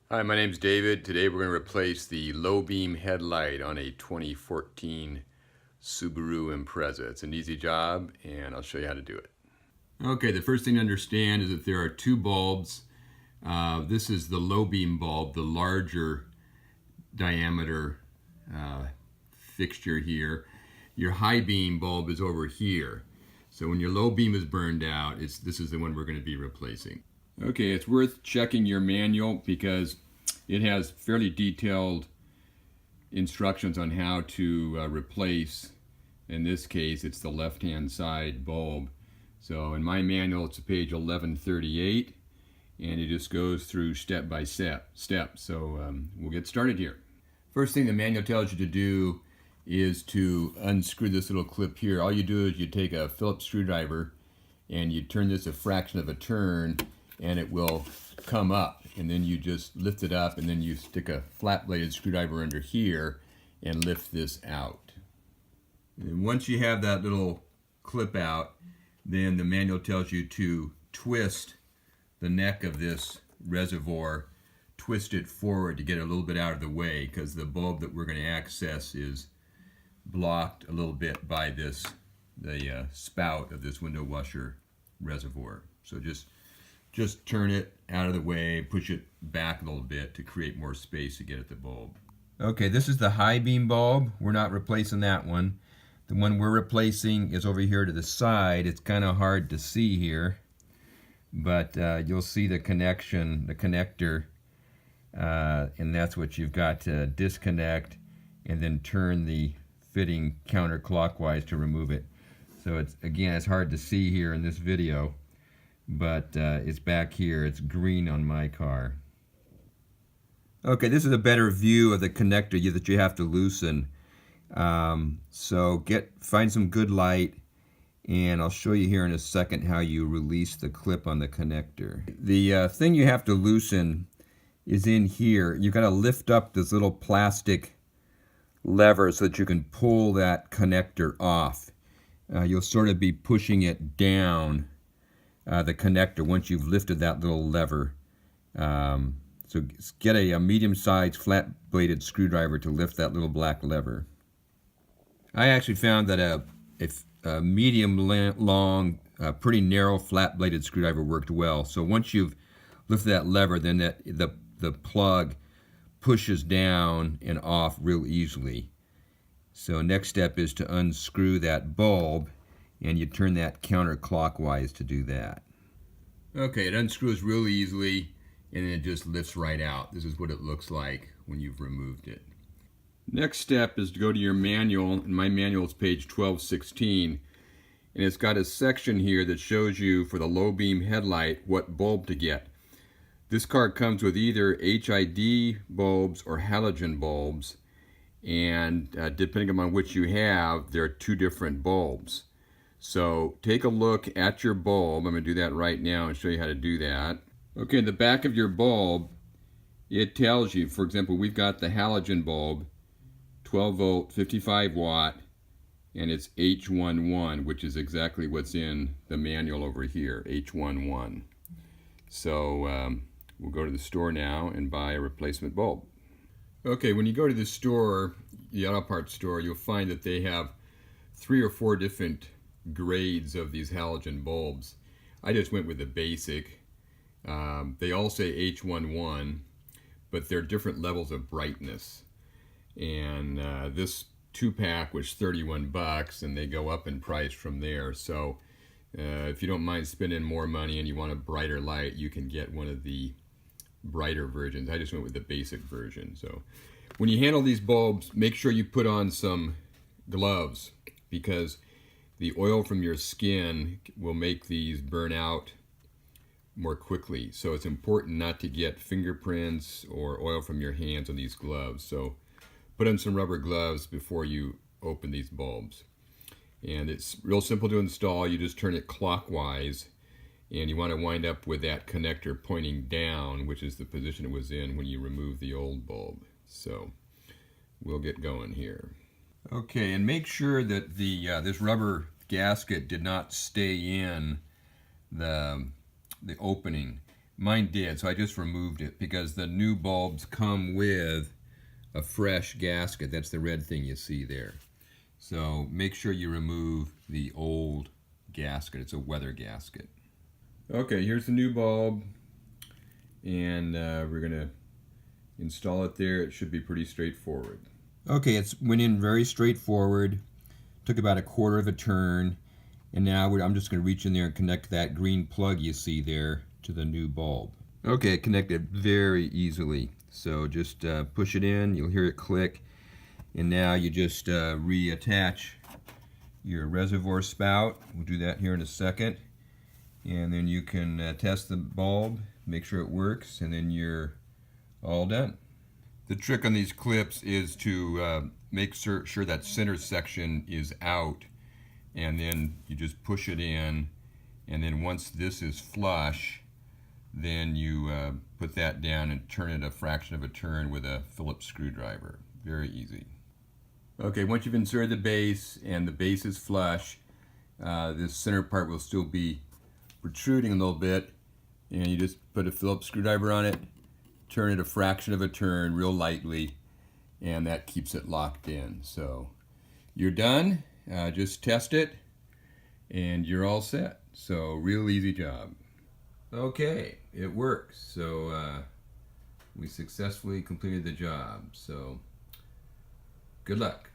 Hi, my name's David. Today we're going to replace the low beam headlight on a 2014 Subaru Impreza. It's an easy job and I'll show you how to do it. Okay, the first thing to understand is that there are two bulbs. This is the low beam bulb, the larger diameter fixture here. Your high beam bulb is over here. So when your low beam is burned out, this is the one we're going to be replacing. Okay, it's worth checking your manual because it has fairly detailed instructions on how to replace. In this case, it's the left-hand side bulb. So in my manual, it's page 1138, and it just goes through step by step. So we'll get started here. First thing the manual tells you to do is to unscrew this little clip here. All you do is you take a Phillips screwdriver and you turn this a fraction of a turn, and it will come up, and then you just lift it up, and then you stick a flat bladed screwdriver under here and lift this out. And once you have that little clip out, then the manual tells you to twist the neck of this reservoir, twist it forward to get it a little bit out of the way, because the bulb that we're going to access is blocked a little bit by the spout of this window washer reservoir. So just turn it out of the way, push it back a little bit to create more space to get at the bulb. Okay, this is the high beam bulb. We're not replacing that one. The one we're replacing is over here to the side. It's kind of hard to see here, but you'll see the connection, the connector, and that's what you've got to disconnect and then turn the fitting counterclockwise to remove it. So it's hard to see here in this video, but it's back here. It's green on my car. Okay, this is a better view of the connector that you have to loosen. So find some good light, and I'll show you here in a second how you release the clip on the connector. The thing you have to loosen is in here. You've got to lift up this little plastic lever so that you can pull that connector off. You'll sort of be pushing it down, the connector, once you've lifted that little lever. So get a medium-sized flat-bladed screwdriver to lift that little black lever. I actually found that a medium-long, pretty narrow flat-bladed screwdriver worked well. So once you've lifted that lever, then the plug pushes down and off real easily. So next step is to unscrew that bulb, and you turn that counterclockwise to do that. Okay, it unscrews real easily, and then it just lifts right out. This is what it looks like when you've removed it. Next step is to go to your manual, and my manual is page 1216, and it's got a section here that shows you for the low beam headlight what bulb to get. This car comes with either HID bulbs or halogen bulbs, and depending upon which you have, there are two different bulbs. So take a look at your bulb. I'm going to do that right now and show you how to do that. Okay, in the back of your bulb, it tells you, for example, we've got the halogen bulb, 12 volt, 55 watt, and it's H11, which is exactly what's in the manual over here, H11. So we'll go to the store now and buy a replacement bulb. Okay, when you go to the store, the auto parts store, you'll find that they have 3 or 4 different grades of these halogen bulbs. I just went with the basic. They all say H11, but they're different levels of brightness. And this 2-pack was 31 bucks, and they go up in price from there. So if you don't mind spending more money and you want a brighter light, you can get one of the brighter versions. I just went with the basic version. So when you handle these bulbs, make sure you put on some gloves, because the oil from your skin will make these burn out more quickly. So it's important not to get fingerprints or oil from your hands on these gloves. So put on some rubber gloves before you open these bulbs. And it's real simple to install. You just turn it clockwise, and you want to wind up with that connector pointing down, which is the position it was in when you removed the old bulb. So we'll get going here. Okay, and make sure that this rubber gasket did not stay in the opening. Mine did, so I just removed it because the new bulbs come with a fresh gasket. That's the red thing you see there. So make sure you remove the old gasket. It's a weather gasket. Okay, here's the new bulb, and we're gonna install it there. It should be pretty straightforward. Okay, it went in very straightforward. Took about a quarter of a turn, and now I'm just going to reach in there and connect that green plug you see there to the new bulb. Okay, it connected very easily. So just push it in, you'll hear it click, and now you just reattach your reservoir spout. We'll do that here in a second, and then you can test the bulb, make sure it works, and then you're all done. The trick on these clips is to make sure that center section is out, and then you just push it in, and then once this is flush, then you put that down and turn it a fraction of a turn with a Phillips screwdriver. Very easy. Okay, once you've inserted the base and the base is flush, this center part will still be protruding a little bit, and you just put a Phillips screwdriver on it, turn it a fraction of a turn real lightly, and that keeps it locked in. So you're done. Just test it and you're all set. So real easy job. Okay, it works. So we successfully completed the job. So good luck.